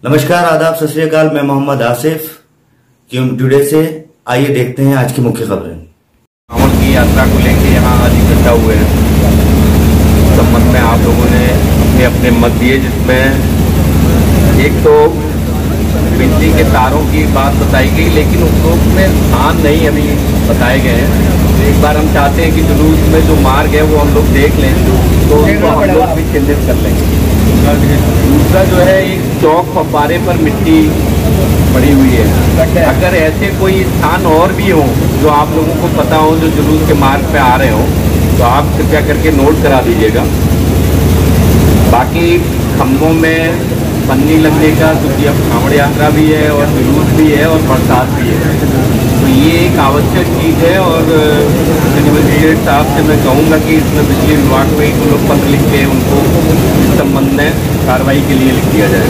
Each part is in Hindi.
नमस्कार, आदाब, सत श्री अकाल। मैं मोहम्मद आसिफ क्यूम टुडे से। आइए देखते हैं आज की मुख्य खबरें। कांवड़ की यात्रा को लेकर यहाँ आज इकट्ठा हुए हैं। इस संबंध में आप लोगों ने अपने मत दिए, जिसमें एक तो बिजली के तारों की बात बताई गई, लेकिन उसमें स्थान नहीं अभी बताए गए हैं। एक बार हम चाहते हैं कि जुलूस में जो मार्ग है वो हम लोग देख लें, तो उनको हम लोग भी चिन्हित कर लेंगे। दूसरा जो है, एक चौक फव्वारे पर मिट्टी पड़ी हुई है। अगर ऐसे कोई स्थान और भी हो जो आप लोगों को पता हो, जो जुलूस के मार्ग पे आ रहे हो, तो आप कृपया करके नोट करा दीजिएगा। बाकी खम्भों में पन्नी लगने का, क्योंकि अब कांवड़ यात्रा भी है और जुलूस भी है और बरसात भी है, तो ये एक आवश्यक चीज़ है। और मजिस्ट्रेट साहब से मैं कहूँगा कि इसमें बिजली विभाग में एक लोग पत्र लिख के उनको इस संबंध में कार्रवाई के लिए लिख दिया जाए।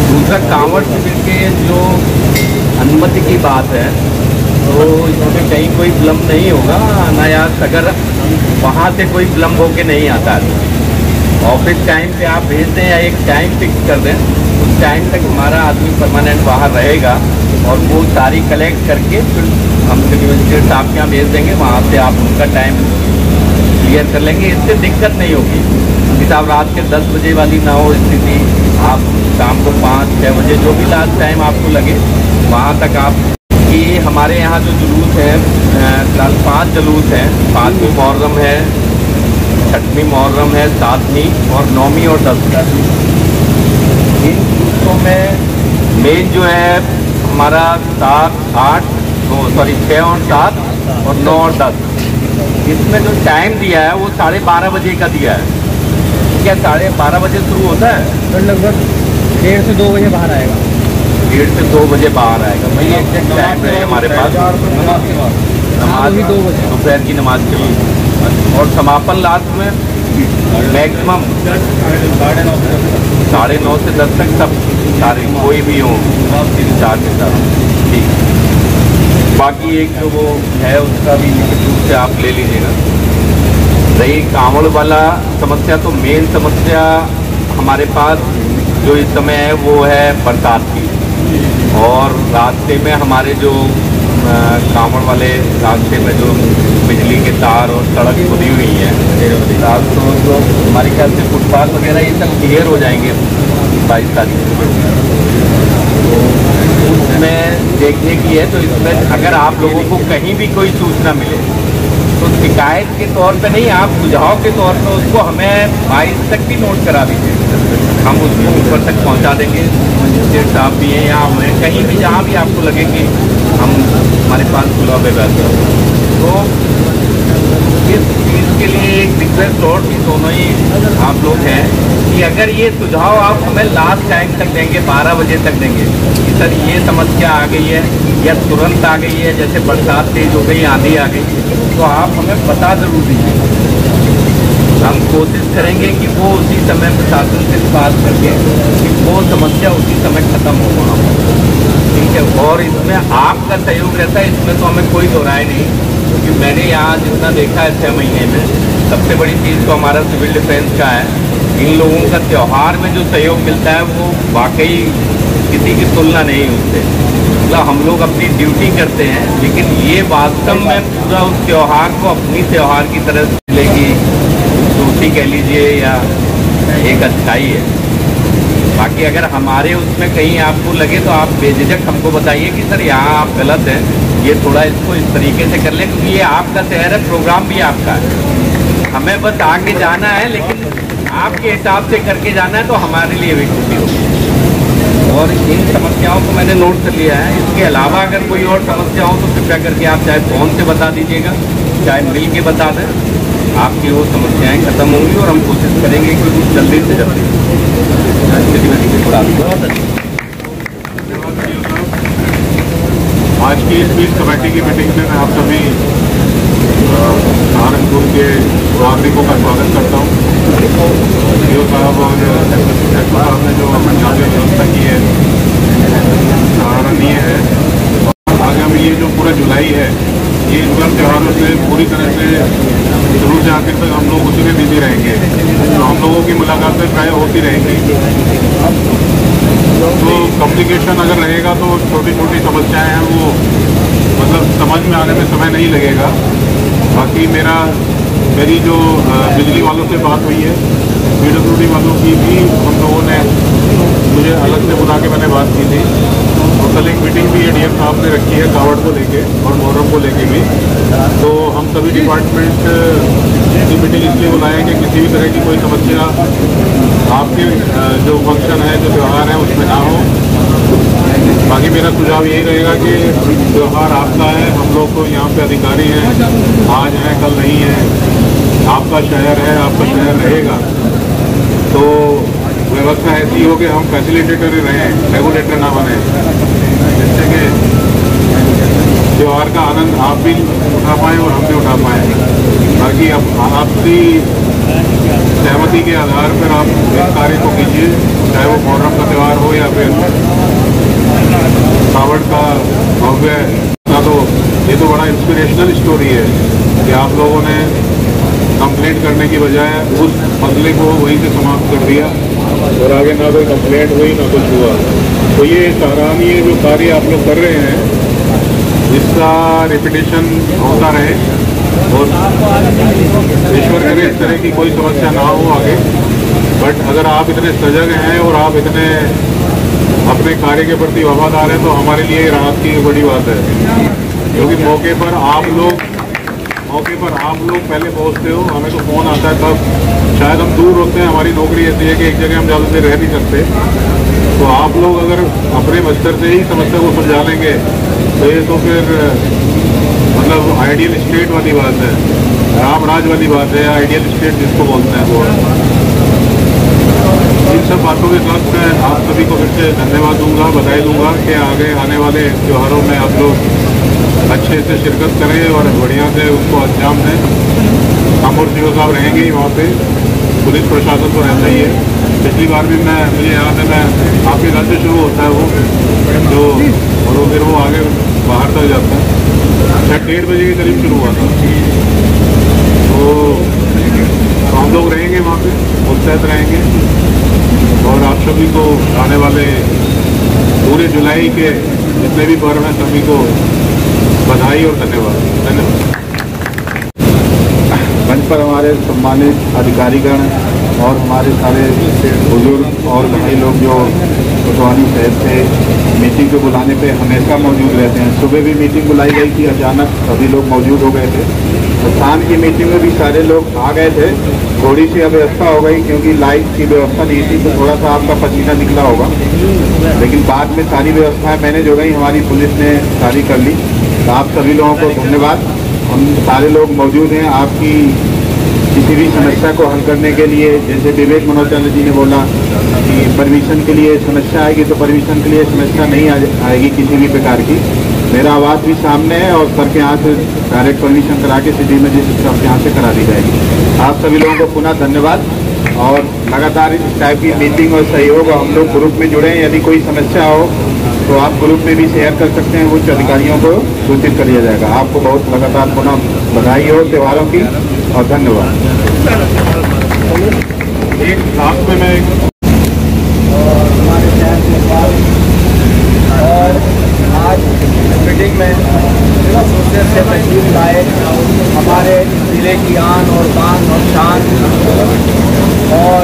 दूसरा, कांवड़ शिविर के जो अनुमति की बात है, तो इसमें कहीं कोई विलम्ब नहीं होगा। अनायास अगर वहाँ से कोई विलम्ब होके नहीं आता है, ऑफिस टाइम पे आप भेज दें या एक टाइम फिक्स कर दें, उस टाइम तक हमारा आदमी परमानेंट बाहर रहेगा और वो सारी कलेक्ट करके फिर हम मजिस्ट्रेट साहब के यहाँ भेज देंगे। वहाँ से आप उनका टाइम क्लियर कर लेंगे, इससे दिक्कत नहीं होगी। कि साहब रात के 10 बजे वाली ना हो स्थिति, आप शाम को 5-6 बजे जो भी लास्ट टाइम आपको लगे वहाँ तक आप। कि हमारे यहाँ जो जुलूस है, फिलहाल 5 जुलूस हैं। 5वीं मुहर्रम है, 6वीं मुहर्रम है, 7वीं और 9वीं और 10वीं। इन जुलूसों में मेन जो है हमारा 6 और 7 और 9 और 10, इसमें जो टाइम दिया है वो 12:30 बजे का दिया है। क्या 12:30 बजे शुरू होता है? तो लगभग 1:30 से 2 बजे बाहर आएगा। 1:30 से 2 बजे बाहर आएगा। भाई एग्जैक्ट टाइम रहे हमारे पास। नमाज 2 बजे दोपहर की नमाज के लिए, और समापन लास्ट में मैक्सिमम 9:30 से 10 तक सब सारे कोई भी हो 4 के साथ। ठीक, बाकी एक जो वो है उसका भी निश्चित रूप से आप ले लीजिएगा। रही कांवड़ वाला समस्या, तो मेन समस्या हमारे पास जो इस समय है वो है बरसात की। और रास्ते में हमारे जो कांवड़ वाले रास्ते में जो बिजली के तार और सड़क खुदी हुई है, तो जो हमारे ख्याल से फुटपाथ वगैरह ये सब क्लियर हो जाएंगे 22 तारीख को। तो उसमें देखने की है, तो इसमें अगर आप लोगों को कहीं भी कोई सूचना मिले तो शिकायत के तौर पे नहीं, आप सुझाव के तौर पे उसको हमें 22 तक भी नोट करा दीजिए। हम उसको ऊपर तक पहुंचा देंगे। मजिस्ट्रेट साहब भी हैं या हमें कहीं भी जहाँ भी आपको लगे कि हम हमारे पास खुला व्यवस्था। तो इस चीज़ के लिए एक रिक्वेस्ट और भी दोनों ही आप लोग हैं कि अगर ये सुझाव आप हमें लास्ट टाइम तक देंगे, 12 बजे तक देंगे कि सर ये समस्या आ गई है या तुरंत आ गई है, जैसे बरसात तेज हो गई, आंधी आ गई, तो आप हमें बता जरूर दीजिए। हम कोशिश करेंगे कि वो उसी समय प्रशासन से बात करके कि वो समस्या उसी समय खत्म हो वहाँ, ठीक है। और इसमें आपका सहयोग रहता है, इसमें तो हमें कोई दो राय नहीं, क्योंकि मैंने यहाँ जितना देखा है 6 महीने में, सबसे बड़ी चीज़ तो हमारा सिविल डिफेंस का है। इन लोगों का त्यौहार में जो सहयोग मिलता है वो वाकई किसी की तुलना नहीं उससे। मतलब हम लोग अपनी ड्यूटी करते हैं, लेकिन ये वास्तव में पूरा उस त्यौहार को अपनी त्यौहार की तरह मिलेगी, खूबसूरती कह लीजिए या एक अच्छाई है। बाकी अगर हमारे उसमें कहीं आपको लगे तो आप बेझिझक हमको बताइए कि सर यहाँ आप गलत हैं, ये थोड़ा इसको इस तरीके से कर लें, क्योंकि ये आपका शहर है, प्रोग्राम भी आपका है। हमें बस आगे जाना है, लेकिन आपके हिसाब से करके जाना है, तो हमारे लिए भी खुशी होगी। और इन समस्याओं को मैंने नोट कर लिया है। इसके अलावा अगर कोई और समस्या हो तो कृपया करके आप चाहे फ़ोन से बता दीजिएगा, चाहे मिल के बता दें, आपकी वो समस्याएं खत्म होंगी और हम कोशिश करेंगे कि जल्दी से जल्दी आज की इस बीच कमेटी की मीटिंग में मैं आप सभी सहारनपुर के नागरिकों का स्वागत करता हूँ। सीओ साहब और एसपी साहब ने जो व्यवस्था की है सराहनीय है। आगामी ये जो पूरा जुलाई है, ये इन सब त्योहारों से पूरी तरह से शुरू से आखिर तक हम लोग उसी में बिजी रहेंगे, तो हम लोगों की मुलाकातें प्राय होती रहेंगी। तो कम्युनिकेशन अगर रहेगा तो छोटी छोटी समस्याएं हैं वो मतलब समझ में आने में समय नहीं लगेगा। बाकी मेरी जो बिजली वालों से बात हुई है, PWD वालों की भी हम लोगों ने मुझे अलग से बुला के मैंने बात की थी और कल एक मीटिंग भी ADM साहब ने रखी है कावड़ को लेके और मुहर्रम को लेके भी। तो हम सभी डिपार्टमेंट की मीटिंग इसलिए बुलाएं कि किसी भी तरह की कोई समस्या आपके जो फंक्शन है, जो त्यौहार है, उसमें ना हो। बाकी मेरा सुझाव यही रहेगा कि त्यौहार आपका है, हम लोग तो यहाँ पे अधिकारी हैं, आज हैं कल नहीं है, आपका शहर है, आपका शहर रहेगा। तो व्यवस्था ऐसी हो कि हम फैसिलिटेटर ही रहें, रेगुलेटर ना बने, जिससे कि त्यौहार का आनंद आप भी उठा पाएँ और हम भी उठा पाएँ। बाकी अब आपकी सहमति के आधार पर आप इस कार्य को कीजिए, चाहे वो मुहर्रम का त्यौहार हो या फिर कावड़ का भव्य। तो ये तो बड़ा इंस्पिरेशनल स्टोरी है कि आप लोगों ने कंप्लेंट करने की बजाय उस मसले को वहीं से समाप्त कर दिया और आगे ना कोई कंप्लेंट हुई ना कुछ हुआ। तो ये सराहनीय जो कार्य आप लोग कर रहे हैं, इसका रिपीटेशन होता रहे और ईश्वर करे इस तरह की कोई समस्या ना हो आगे। बट अगर आप इतने सजग हैं और आप इतने अपने कार्य के प्रति वफादार हैं तो हमारे लिए राहत की बड़ी बात है, क्योंकि मौके पर आप लोग पहले पहुंचते हो। हमें तो फ़ोन आता है तब शायद हम दूर होते हैं, हमारी नौकरी ऐसी है कि एक जगह हम ज़्यादा देर रह नहीं सकते। तो आप लोग अगर अपने बस्तर से ही समस्या को सुलझा लेंगे तो ये तो फिर मतलब आइडियल स्टेट वाली बात है, राम राज वाली बात है, आइडियल स्टेट जिसको बोलते हैं वो। इन सब बातों के साथ मैं आप सभी को फिर से धन्यवाद दूंगा, बधाई दूंगा कि आगे आने वाले त्योहारों में आप लोग अच्छे से शिरकत करें और बढ़िया से उसको अंजाम दें। हम और सीओ साहब रहेंगे ही वहाँ पे, पुलिस प्रशासन तो रहता ही है। पिछली बार भी मुझे याद है, मैं आपके घर से शुरू होता है वो जो, और वो फिर वो आगे बाहर तक जाता है। शायद 1:30 बजे के करीब शुरू हुआ था। तो हम लोग रहेंगे वहाँ पे, मुस्तैद रहेंगे और आप सभी को आने वाले पूरे जुलाई के जितने भी पर्व हैं सभी को बधाई और धन्यवाद। मंच पर हमारे सम्मानित अधिकारीगण और हमारे सारे बुजुर्ग और भाई लोग जो कोतवाली शहर से मीटिंग के बुलाने पे हमेशा मौजूद रहते हैं। सुबह भी मीटिंग बुलाई गई थी, अचानक सभी लोग मौजूद हो गए थे। तो शाम की मीटिंग में भी सारे लोग आ गए थे। थोड़ी सी अव्यवस्था हो गई क्योंकि लाइट की व्यवस्था नहीं थी, तो थोड़ा सा आपका पसीना निकला होगा, लेकिन बाद में सारी व्यवस्थाएं मैनेज हो गई, हमारी पुलिस ने सारी कर ली। तो आप सभी लोगों को धन्यवाद। हम सारे लोग मौजूद हैं आपकी किसी भी समस्या को हल करने के लिए। जैसे विवेक मनोचंद्र जी ने बोला कि परमिशन के लिए समस्या आएगी, तो परमिशन के लिए समस्या नहीं आएगी किसी भी प्रकार की। मेरा आवाज़ भी सामने है और सर के यहाँ से डायरेक्ट परमिशन करा के सिटी मजिस्ट्रेट के यहाँ से करा दी जाएगी। आप सभी लोगों को पुनः धन्यवाद और लगातार इस टाइप की मीटिंग और सहयोग हम लोग ग्रुप में जुड़े हैं। यदि कोई समस्या हो तो आप ग्रुप में भी शेयर कर सकते हैं, उच्च अधिकारियों को सूचित कर दिया जाएगा। आपको बहुत लगातार पुनः बधाई हो त्योहारों की और धन्यवाद। एक लास्ट में मैं हमारे शहर के और आज मीटिंग में सोशल से तशरीफ लाए हमारे जिले की आन और बान और शान और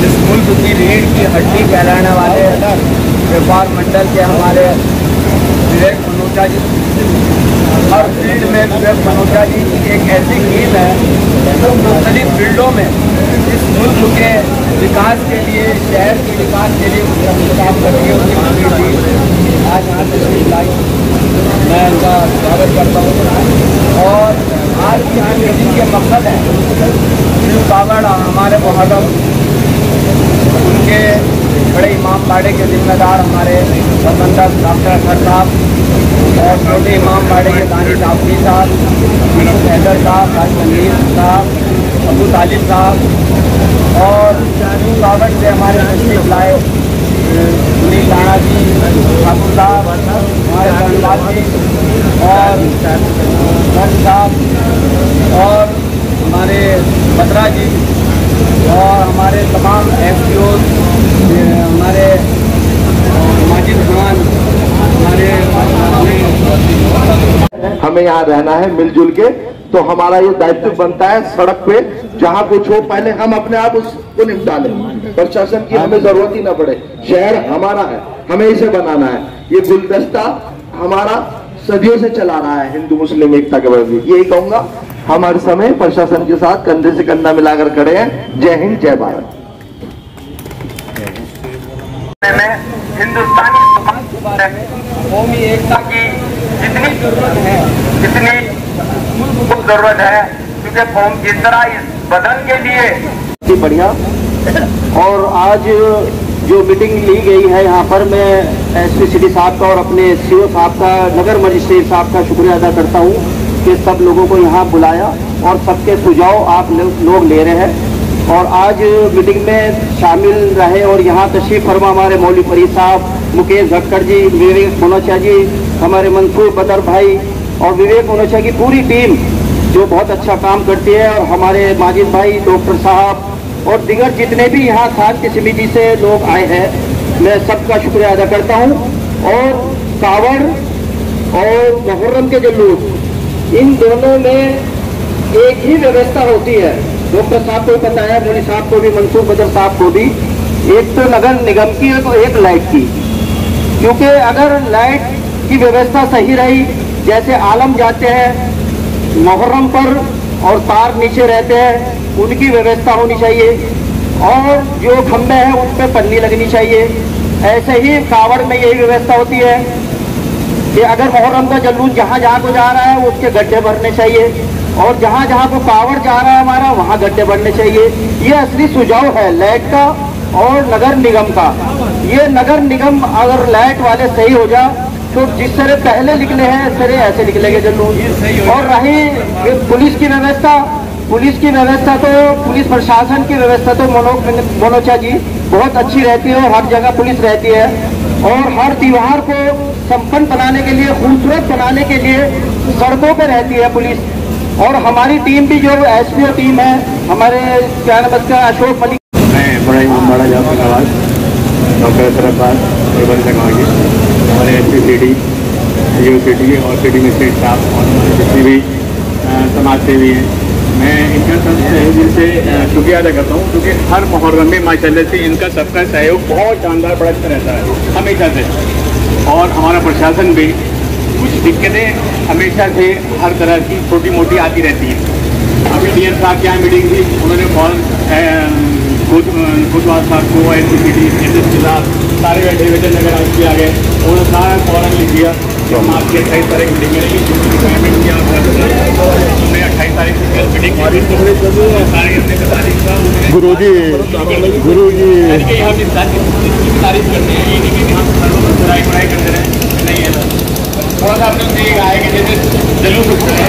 इस मुल्क की रीढ़ की हड्डी कहलाने वाले व्यापार मंडल के हमारे विवेक मनोचा जी। हर फील्ड में विवेक मनोचा जी की एक ऐसी टीम है जो मुख्तलिफ फील्डों में इस मुल्क के विकास के लिए, शहर के विकास के लिए काम कर रही है। उनकी आज यहाँ तशरीफ लाई, मैं उनका स्वागत करता हूँ। और आज की यहाँ मीटिंग के मकसद है कावड़ हमारे मुहर्रम उनके बड़े इमाम बाड़े के जिम्मेदार हमारे वतनदार डॉक्टर अखर साहब और छोटे इमाम बाड़े के दानी जाफरी साहब, हैदर साहब, राजमंदीर साहब, अबू तालिब साहब और कावड़ से हमारे तशरीफ लाए सुनील राणा जी, ठाकुर साहब, हमारे धनलाल जी और गंज साहब और हमारे बत्रा जी और हमारे तमाम FCO, हमारे माजिद खान, हमें यहाँ रहना है मिलजुल के, तो हमारा ये दायित्व बनता है सड़क पे जहाँ कुछ हो पहले हम अपने आप उसको निपटा लें, प्रशासन की हमें जरूरत ही ना पड़े। शहर हमारा है, हमें इसे बनाना है। ये गुलदस्ता हमारा सदियों से चला रहा है हिंदू मुस्लिम एकता के प्रति। यही कहूंगा, हम हर समय प्रशासन के साथ कंधे से कंधा मिलाकर खड़े हैं। जय हिंद, जय भारत। हिंदुस्तानी कौमी एकता की जितनी जरूरत है, जितनी मुल्क को जरूरत है, क्योंकि कौम जिस तरह इस बदन के लिए बढ़िया। और आज जो मीटिंग ली गई है यहाँ पर, मैं SP सिटी साहब का और अपने CO साहब का, नगर मजिस्ट्रेट साहब का शुक्रिया अदा करता हूँ कि सब लोगों को यहाँ बुलाया और सबके सुझाव आप लोग ले रहे हैं और आज मीटिंग में शामिल रहे। और यहाँ तशरीफ फरमा हमारे मौलवी फरीद साहब, मुकेश धक्कड़ जी, विवेक मोनोचा जी, हमारे मंसूर बदर भाई और विवेक मोनोचा की पूरी टीम जो बहुत अच्छा काम करती है, और हमारे माजिद भाई, डॉक्टर साहब और दिगर जितने भी यहाँ शांति समिति से लोग आए हैं, मैं सबका शुक्रिया अदा करता हूँ। और कावड़ और मुहर्रम के जुलूस, इन दोनों में एक ही व्यवस्था होती है। डॉक्टर साहब को पता है, मौलवी साहब को भी, मंसूर बदर साहब को भी। एक तो नगर निगम की और एक लाइट की, क्योंकि अगर लाइट की व्यवस्था सही रही, जैसे आलम जाते हैं मुहर्रम पर और तार नीचे रहते हैं, उनकी व्यवस्था होनी चाहिए, और जो खंभे हैं उन पर पन्नी लगनी चाहिए। ऐसे ही कावड़ में यही व्यवस्था होती है कि अगर मुहर्रम का जुलूस जहाँ जहाँ को जा रहा है उसके गड्ढे भरने चाहिए, और जहाँ जहाँ को कावड़ जा रहा है हमारा, वहाँ गड्ढे भरने चाहिए। ये असली सुझाव है लाइट का और नगर निगम का। ये नगर निगम अगर लाइट वाले सही हो जा तो जिस तरह पहले निकले हैं इस तरह ऐसे निकलेंगे जुलूस। और रही पुलिस की व्यवस्था, तो पुलिस प्रशासन की व्यवस्था तो मोनोचा जी बहुत अच्छी रहती है और हर जगह पुलिस रहती है, और हर त्योहार को संपन्न बनाने के लिए, खूबसूरत बनाने के लिए सड़कों पर रहती है पुलिस। और हमारी टीम भी जो SPO टीम है, हमारे क्या नाम इसका, अशोक मलिक, मैं बड़ा इमाम बाड़ा जाफर नवाज, डॉक्टर सरफराज हमारे SP सिटी, EU सिटी और सिटी मजिस्ट्रेट साहब और हमारे जितने भी समाज सेवी हैं, मैं इनका जिनसे शुक्रिया अदा करता हूँ, क्योंकि हर मुहर्रम में माशाल्लाह से इनका सबका सहयोग बहुत शानदार बड़ा अच्छा रहता है हमेशा से। और हमारा प्रशासन भी, कुछ दिक्कतें हमेशा से हर तरह की छोटी मोटी आती रहती हैं। अभी DN साहब की यहाँ मीटिंग थी, उन्होंने कोतवाल साहब को, SP सिटी, SSP साहब सारे बैठे बैठे नगर आयुक्त आ गए, उन्होंने सारा फौरन लिख दिया कि हम आपकी 28 तारीख मीटिंग में रहेगी। पेमेंट किया, हमने 28 तारीख को मीटिंग गुरु जी हम तारीफ करते हैं, ये नहीं कि हम पढ़ाई करते रहे, नहीं है। थोड़ा सा अपने से आएगा, जैसे जुलूस उठता है,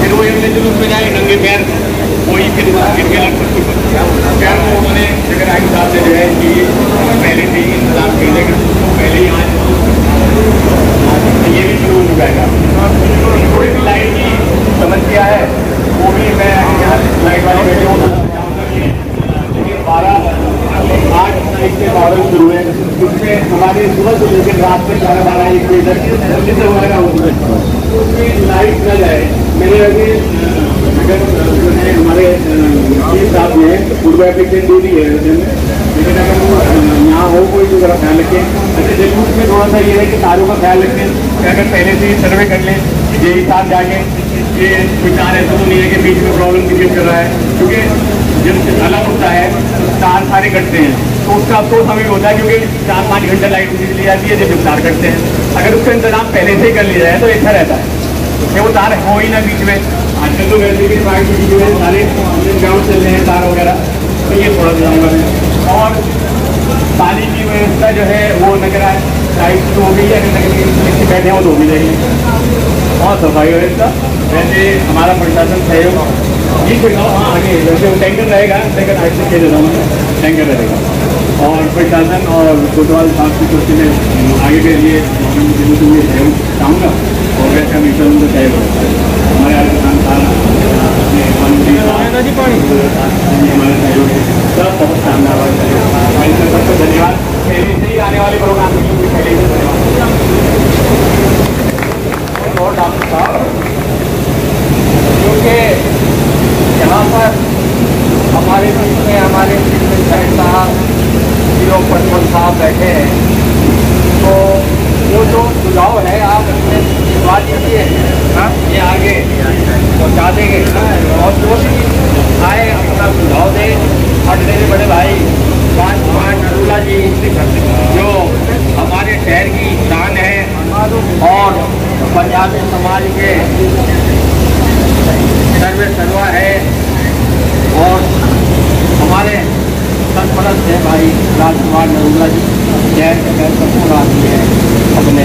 फिर वो अगले जुलूस में जाए नंगे पैर, कोई फिर पैर को उन्होंने जगह आगे साहब से जो है कि पहले से ही इंतजाम कर देगा, पहले ही आज ये भी शुरू हो जाएगा। थोड़ी सी लाइट की समस्या है, वो भी मैं यहाँ लाइट वाले बैठे हूँ। 8 तारीख से बारह शुरू है, उसमें हमारे सुबह से लेकर रात में 12:30 1 बजे तक वगैरह होती है, उसमें लाइट न जाए। मेरे अभी अगर जो है हमारे साहब जो है पूर्व एप्लीकेशन दूरी है, लेकिन अगर वो यहाँ हो कोई तो जरा ख्याल रखें। अच्छा, जलूस में थोड़ा सा ये है कि तारों का ख्याल रखें, अगर पहले से ही सर्वे कर लें, यही साथ जाके ये कुछ तार ऐसा तो नहीं है कि बीच में प्रॉब्लम क्रिएट कर रहा है, क्योंकि जब अलग होता है तार सारे कटते हैं, तो उसका अफसोस हमें होता है, क्योंकि 4-5 घंटा लाइट ली जाती है जब तार कटते हैं। अगर उसका इंतजाम पहले से ही कर लिया जाए तो अच्छा रहता है कि वो तार हो ही ना बीच में। आजकल तो वैसे भी सारे गाँव चल रहे हैं तार वगैरह, तो ये थोड़ा सा है। और पानी की व्यवस्था जो है वो नगर लाइट तो हो गई है, अगर बैठे हो तो हो भी जाएगी, और सफाई व्यवस्था। वैसे हमारा प्रशासन सहयोग ये चुनाव हाँ आगे वैसे वो टैंकर रहेगा, टैंकर आज से कह देता हूँ, टैंकर रहेगा। और प्रशासन और कोतवाल साहब की तरफ से आगे के लिए सहयोग चाहूँगा। कांग्रेस का मिशन तो तय हो हमारे यहाँ किसान हमारे सहयोग सब बहुत शानदार सबको धन्यवाद। आने वाले प्रोग्राम डॉक्टर साहब, क्योंकि यहाँ पर हमारे बीच में हमारे साहब हीरो पटवन साहब बैठे हैं, तो वो जो सुझाव है आप अपने भिजवा दीजिए, ये आगे पहुँचा देंगे और जो भी आए अपना सुझाव दें। और मेरे बड़े भाई कुमार नरूला जी जो हमारे शहर की शान है और पंजाबी समाज के सर्वे सर्वा है, और हमारे सरपरस्त है भाई राजकुमार नरूला जी, शहर के महत्वपूर्ण आदमी है अपने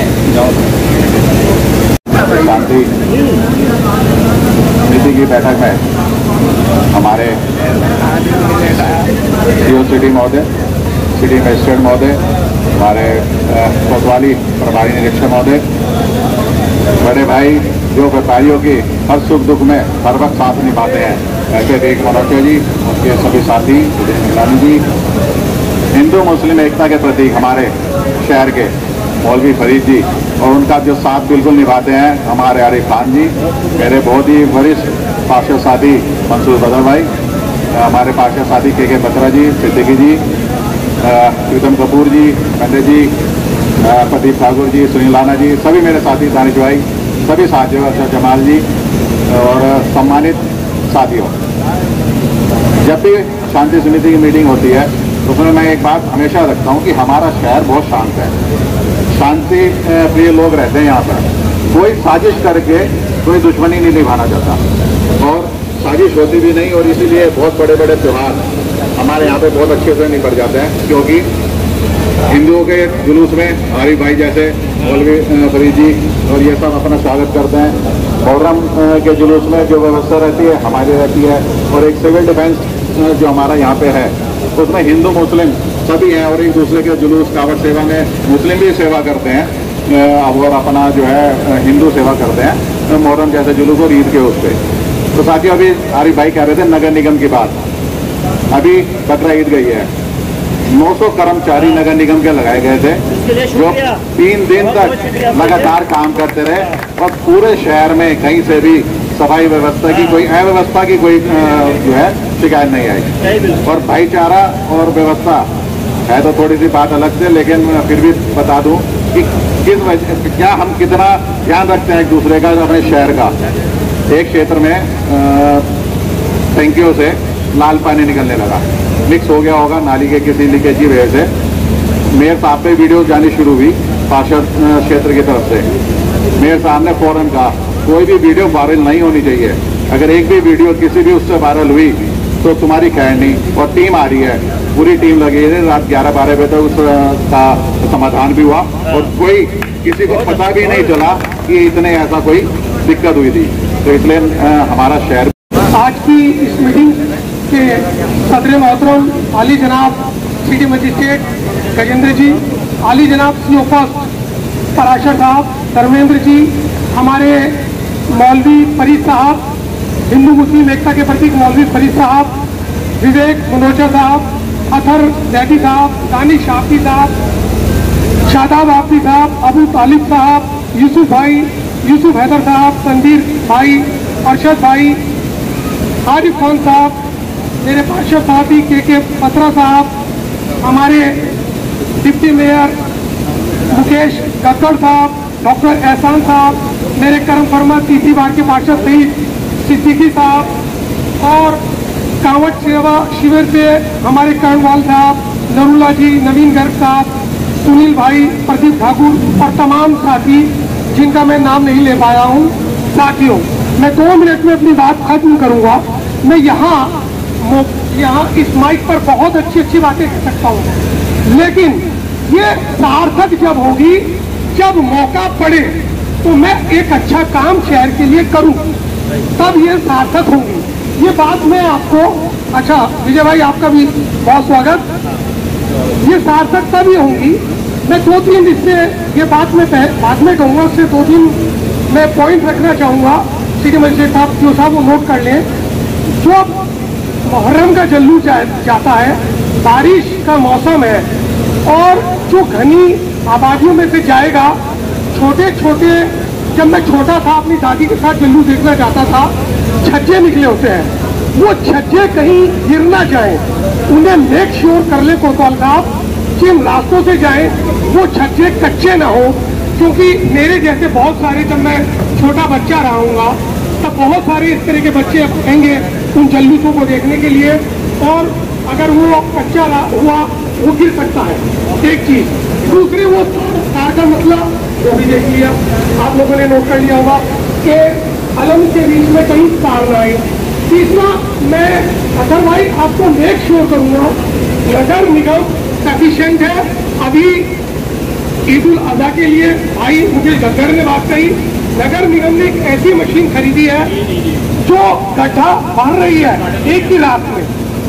शांति समिति की बैठक में हमारे सीओ सिटी महोदय, सिटी मजिस्ट्रेट महोदय, हमारे कोतवाली प्रभारी निरीक्षक महोदय, बड़े भाई जो व्यापारियों की हर सुख दुख में हर वक्त साथ निभाते हैं, ऐसे देख मनोज जी, उनके सभी साथी निगरानी जी, हिंदू मुस्लिम एकता के प्रतीक हमारे शहर के मौलवी फरीद जी, और उनका जो साथ बिल्कुल निभाते हैं हमारे आरिफ खान जी, मेरे बहुत ही वरिष्ठ पार्षद साथी मंसूर बदर भाई, हमारे पार्षद साथी के बत्रा जी, सिद्दीकी जी, प्रीतम कपूर जी, पंडित जी, प्रदीप ठाकुर जी, सुनील राणा जी, सभी मेरे साथी दानिश भाई, सभी साथियों, जमाल जी और सम्मानित साथियों, जब भी शांति समिति की मीटिंग होती है तो उसमें मैं एक बात हमेशा रखता हूं कि हमारा शहर बहुत शांत है, शांति प्रिय लोग रहते हैं यहाँ पर, कोई साजिश करके कोई दुश्मनी नहीं निभाना चाहता और साजिश होती भी नहीं, और इसीलिए बहुत बड़े बड़े त्यौहार हमारे यहाँ पे बहुत अच्छे से निपट जाते हैं, क्योंकि हिंदुओं के जुलूस में आरिफ भाई जैसे मौलवी फरीद जी और ये सब अपना स्वागत करते हैं, मुहर्रम के जुलूस में जो व्यवस्था रहती है हमारी रहती है, और एक सिविल डिफेंस जो हमारा यहाँ पे है उसमें हिंदू मुस्लिम सभी हैं, और एक दूसरे के जुलूस कावड़ सेवा में मुस्लिम भी सेवा करते हैं और अपना जो है हिंदू सेवा करते हैं, मुहर्रम जैसे जुलूस और ईद के उस पर। तो साथियों अभी आरिफ भाई कह रहे थे नगर निगम की बात, अभी बकरा ईद गई है, 900 कर्मचारी नगर निगम के लगाए गए थे जो 3 दिन तक लगातार काम करते रहे, और पूरे शहर में कहीं से भी सफाई व्यवस्था की कोई अव्यवस्था की कोई जो है शिकायत नहीं आई, और भाईचारा और व्यवस्था है तो थोड़ी सी बात अलग से, लेकिन फिर भी बता दूं कि किस वजह क्या हम कितना ध्यान रखते हैं एक दूसरे का, अपने शहर का। एक क्षेत्र में टैंकियों से लाल पानी निकलने लगा, मिक्स हो गया होगा नाली के किसी लीकेज की वजह से, मेयर साहब पे वीडियो जानी शुरू हुई पार्षद क्षेत्र की तरफ से, मेयर साहब ने फौरन कहा कोई भी वीडियो वायरल नहीं होनी चाहिए, अगर एक भी वीडियो किसी भी उससे वायरल हुई तो तुम्हारी खैर नहीं, और टीम आ रही है, पूरी टीम लगी है, रात 11-12 बजे तक उसका समाधान भी हुआ, और कोई किसी को पता भी नहीं चला कि इतने ऐसा कोई दिक्कत हुई थी। तो इसलिए हमारा शहर आज की इस मीटिंग के सदर मोहतरम आली जनाब सिटी मजिस्ट्रेट गजेंद्र जी, आली जनाब सीओ फर्स्ट पराशर साहब, धर्मेंद्र जी, हमारे मौलवी फरीद साहब, हिंदू मुस्लिम एकता के प्रतीक मौलवी फरीद साहब, विवेक मनोजा साहब, अथर जैदी साहब, दानिश शाफी साहब, शादाब आफी साहब, अबू तालिब साहब, यूसुफ भाई, यूसुफ हैदर साहब, तंदीर भाई, अरशद भाई, आरिफ खान साहब, मेरे पार्षद साथी के पत्रा साहब, हमारे डिप्टी मेयर मुकेश गद्दड़ साहब, डॉक्टर एहसान साहब, मेरे कर्म फरमा तीसरी बार के पार्षद शहीद सिद्दीकी साहब, और कांवड़ सेवा शिविर से हमारे कर्णवाल साहब, नरूला जी, नवीन गर्ग साहब, सुनील भाई, प्रदीप ठाकुर और तमाम साथी जिनका मैं नाम नहीं ले पाया हूँ। साथियों, मैं 2 मिनट में अपनी बात खत्म करूंगा। मैं यहाँ इस माइक पर बहुत अच्छी बातें कह सकता हूँ, लेकिन ये सार्थक जब होगी, जब मौका पड़े तो मैं एक अच्छा काम शहर के लिए करूं, तब ये सार्थक होगी। ये बात मैं आपको, अच्छा विजय भाई आपका भी बहुत स्वागत, ये सार्थक तभी होंगी। मैं 2-3 इससे ये बात मैं बाद में कहूँगा, उससे 2-3 मैं पॉइंट रखना चाहूँगा, सिटी मजिस्ट्रेट साहब जो साहब वो नोट कर लें। जो मुहर्रम का जुलूस जाता है, बारिश का मौसम है और जो घनी आबादियों में से जाएगा, छोटे छोटे, जब मैं छोटा था अपनी दादी के साथ जुलूस देखना चाहता था, छज्जे निकले होते हैं, वो छज्जे कहीं गिर ना जाए, उन्हें मेक श्योर कर ले कोतवाल साहब, जिन रास्तों से जाएं वो छज्जे कच्चे ना हो, क्योंकि मेरे जैसे बहुत सारे, जब मैं छोटा बच्चा रहूँगा तब बहुत सारे इस तरह के बच्चे आएंगे उन जुलूसों को देखने के लिए, और अगर वो कच्चा हुआ वो गिर सकता है, एक चीज। दूसरी, वो तार का मसला वो भी देख लिया, आप लोगों ने नोट कर लिया होगा कि अलम के बीच में कहीं तार ना आए। तीसरा, मैं अदरवाइज आपको मेक श्योर करूंगा, नगर निगम सफिशिएंट है। अभी ईद उल अजहा के लिए भाई मुझे गद्दर ने बात कही, नगर निगम ने एक ऐसी मशीन खरीदी है जो गड्ढा भर रही है एक ही रात में,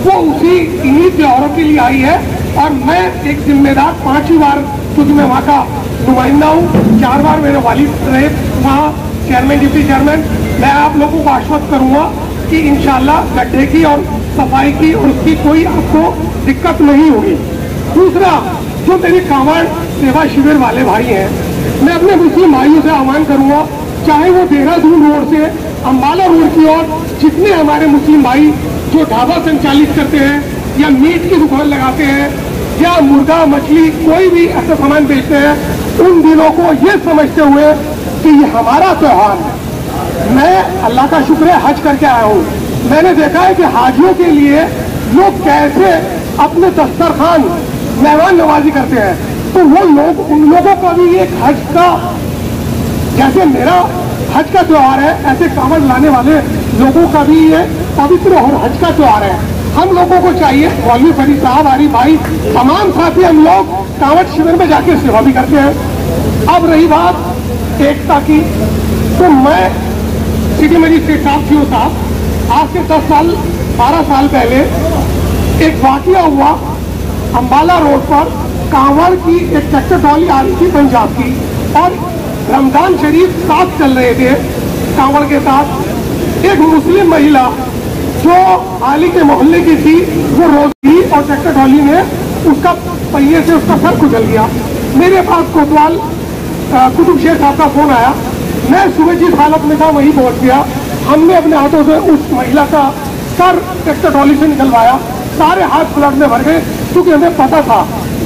वो उसी इन्हीं त्योहारों के लिए आई है। और मैं एक जिम्मेदार 5वीं बार, क्योंकि मैं वहाँ का नुमाइंदा हूँ, 4 बार मेरे वालिद रहे वहाँ चेयरमैन, डिप्टी चेयरमैन, मैं आप लोगों को आश्वस्त करूँगा कि इंशाल्लाह गड्ढे की और सफाई की और उसकी कोई आपको दिक्कत नहीं होगी। दूसरा, जो मेरे कांवड़ सेवा शिविर वाले भाई हैं, मैं अपने मुस्लिम भाइयों से आह्वान करूंगा, चाहे वो देहरादून रोड से अम्बाला रोड की ओर जितने हमारे मुस्लिम भाई जो ढाबा संचालित करते हैं या मीट की दुकान लगाते हैं या मुर्गा मछली कोई भी ऐसा सामान बेचते हैं, उन दिनों को ये समझते हुए कि ये हमारा त्योहार है। मैं अल्लाह का शुक्र है हज करके आया हूँ, मैंने देखा है कि हाजियों के लिए लोग कैसे अपने दस्तरखान मेहमान नवाजी करते हैं, तो वो लोग, उन लोगों का भी एक हज का, जैसे मेरा हज का त्योहार है, ऐसे कांवड़ लाने वाले लोगों का भी ये पवित्र और हज का त्योहार है। हम लोगों को चाहिए, मौलवी फरीद साहब, आरिफ भाई, तमाम साथी, हम लोग कांवड़ शिविर में जाके सेवा भी करते हैं। अब रही बात एकता की, तो मैं सिटी मजिस्ट्रेट साहब, सीओ साहब, आज से 10 साल 12 साल पहले एक वाकया हुआ अम्बाला रोड पर, कांवड़ की एक ट्रैक्टर ट्रॉली आ रही थी पंजाब की, और रमजान शरीफ साथ चल रहे थे कांवड़ के साथ। एक मुस्लिम महिला जो आली के मोहल्ले की थी, वो रोज थी और ट्रैक्टर ट्रॉली ने उसका पहिए से उसका सर कुचल गया। मेरे पास कोतवाल कुतुब शेख साहब का फोन आया, मैं सुबह जिस हालत में था वहीं पहुंच गया। हमने अपने हाथों से उस महिला का सर ट्रैक्टर ट्रॉली से निकलवाया, सारे हाथ ब्लड में भर गए, क्योंकि हमें पता था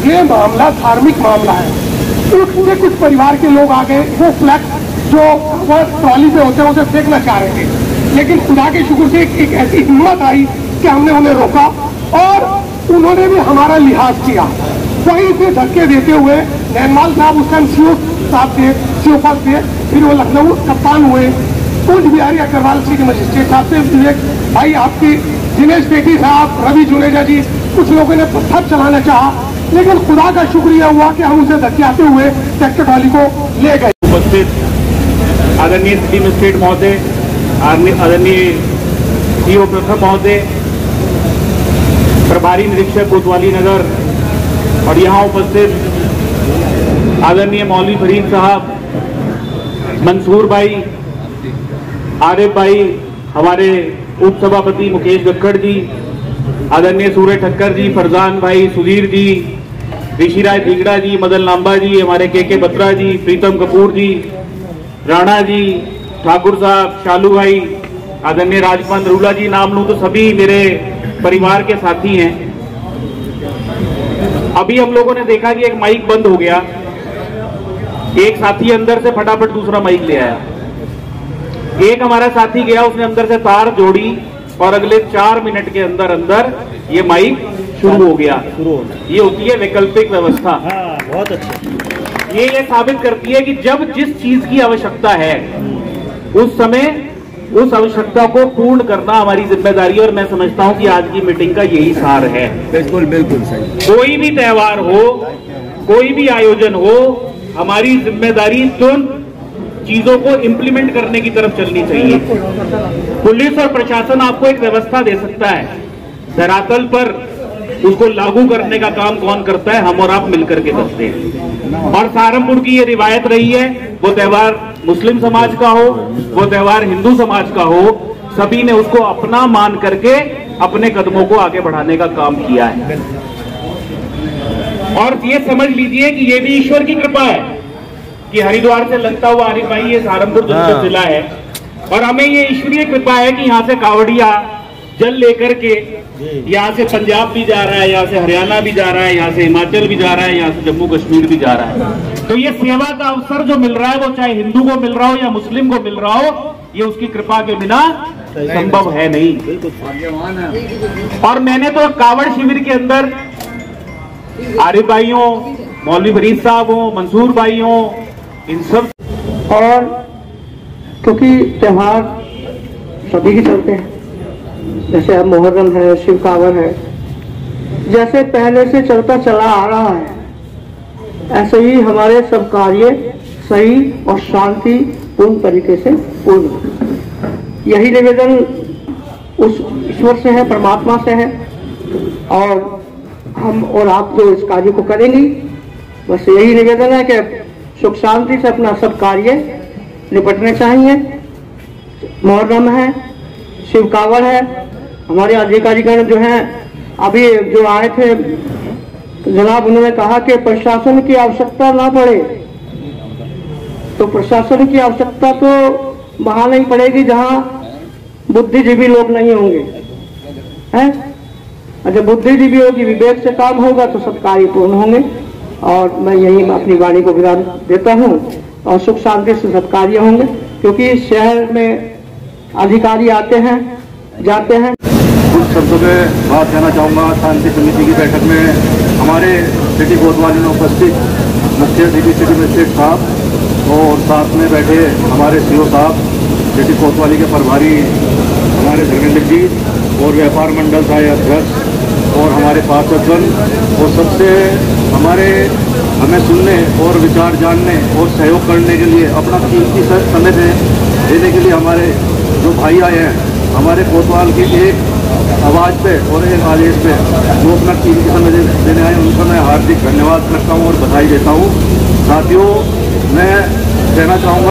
ये मामला धार्मिक मामला है। उससे कुछ परिवार के लोग आ गए, वो फ्लैक्स जो ट्रॉली पे होते हैं उसे फेंकना चाह रहे थे, लेकिन खुदा के शुक्र से एक ऐसी हिम्मत आई कि हमने उन्हें रोका और उन्होंने भी हमारा लिहाज किया। वहीं से धक्के देते हुए नैनमाल साहब उस टाइम सीओ साहब थे, सीओ पद थे, फिर वो लखनऊ कप्तान हुए, कुंज बिहारी अग्रवाल सिटी मजिस्ट्रेट साहब से विवेक भाई, आपकी दिनेश पेटी साहब, रवि जुनेजा जी, कुछ लोगों ने पत्थर चलाना चाहा, लेकिन खुदा का शुक्रिया हुआ कि हम उसे धक्के हुए ट्रैक्टर ट्रॉली को ले गए। उपस्थित आदरणीय सिटी मजिस्ट्रेट महोदय, आदरणीय सीओ प्रथम महोदय, प्रभारी निरीक्षक कोतवाली नगर और यहाँ उपस्थित आदरणीय मौलवी फरीद साहब, मंसूर भाई, आरिफ भाई, हमारे उप सभापति मुकेश गक्कड़ जी, आदरणीय सूर्य ठक्कर जी, फरजान भाई, सुधीर जी, ऋषि राय धिगड़ा जी, मदन लांबा जी, हमारे के बत्रा जी, प्रीतम कपूर जी, राणा जी, ठाकुर साहब, शालू भाई, आदरणीय राजपाल नरूला जी, नाम लूं तो सभी मेरे परिवार के साथी हैं। अभी हम लोगों ने देखा कि एक माइक बंद हो गया, एक साथी अंदर से फटाफट दूसरा माइक ले आया, एक हमारा साथी गया, उसने अंदर से तार जोड़ी और अगले 4 मिनट के अंदर अंदर ये माइक शुरू हो गया। ये होती है वैकल्पिक व्यवस्था। बहुत अच्छा। ये साबित करती है कि जब जिस चीज की आवश्यकता है उस समय उस आवश्यकता को पूर्ण करना हमारी जिम्मेदारी, और मैं समझता हूं कि आज की मीटिंग का यही सार है। बिल्कुल बिल्कुल सही। कोई भी त्योहार हो, कोई भी आयोजन हो, हमारी जिम्मेदारी तुरंत चीजों को इंप्लीमेंट करने की तरफ चलनी चाहिए। पुलिस और प्रशासन आपको एक व्यवस्था दे सकता है, धरातल पर उसको लागू करने का काम कौन करता है? हम और आप मिलकर के करते हैं। और सहारनपुर की ये रिवायत रही है, वो त्योहार मुस्लिम समाज का हो, वो त्योहार हिंदू समाज का हो, सभी ने उसको अपना मान करके अपने कदमों को आगे बढ़ाने का काम किया है। और ये समझ लीजिए कि ये भी ईश्वर की कृपा है कि हरिद्वार से लगता हुआ आरिफ भाई ये सहारनपुर जिला है, और हमें ये ईश्वरीय कृपा है कि यहाँ से कावड़िया जल लेकर के यहाँ से पंजाब भी जा रहा है, यहाँ से हरियाणा भी जा रहा है, यहाँ से हिमाचल भी जा रहा है, यहाँ से जम्मू कश्मीर भी जा रहा है। तो ये सेवा का अवसर जो मिल रहा है वो चाहे हिंदू को मिल रहा हो या मुस्लिम को मिल रहा हो, ये उसकी कृपा के बिना संभव है नहीं। और मैंने तो कावड़ शिविर के अंदर आरिफ भाइयों, मौलवी फरीद साहब हो, मंसूर भाई हो, इन सब, और क्योंकि त्योहार सभी के चलते हैं, जैसे अब मुहर्रम है, शिव कावर है, जैसे पहले से चलता चला आ रहा है, ऐसे ही हमारे सब कार्य सही और शांतिपूर्ण तरीके से पूर्ण हो। यही निवेदन उस ईश्वर से है, परमात्मा से है, और हम और आप जो इस कार्य को करेंगी, बस यही निवेदन है कि सुख शांति से अपना सब कार्य निपटने चाहिए। मुहर्रम है, शिव कावड़ है, हमारे अधिकारीगण जो हैं अभी जो आए थे जनाब, उन्होंने कहा कि प्रशासन की आवश्यकता ना पड़े, तो प्रशासन की आवश्यकता तो वहां नहीं पड़ेगी जहां बुद्धिजीवी लोग नहीं होंगे, हैं? अच्छा, बुद्धिजीवी होगी, विवेक से काम होगा तो सब कार्य पूर्ण होंगे। और मैं यही अपनी वाणी को विराम देता हूं, और सुख शांति से सब कार्य होंगे, क्योंकि शहर में अधिकारी आते हैं जाते हैं। कुछ शब्दों में बात कहना चाहूँगा। शांति समिति की बैठक में हमारे सिटी कोतवाली में उपस्थित मुख्य सिटी मजिस्ट्रेट साहब और साथ में बैठे हमारे सीओ साहब, सिटी कोतवाली के प्रभारी हमारे धर्मेंद्र जी, और व्यापार मंडल का अध्यक्ष, और हमारे पार्षदगण, और सबसे हमें सुनने और विचार जानने और सहयोग करने के लिए अपना कीमती समय देने के लिए हमारे जो भाई आए हैं, हमारे कोतवाल की एक आवाज़ पे और एक आदेश पे जो अपना कीमती समय देने आए, उनका मैं हार्दिक धन्यवाद करता हूँ और बधाई देता हूँ। साथियों, मैं कहना चाहूँगा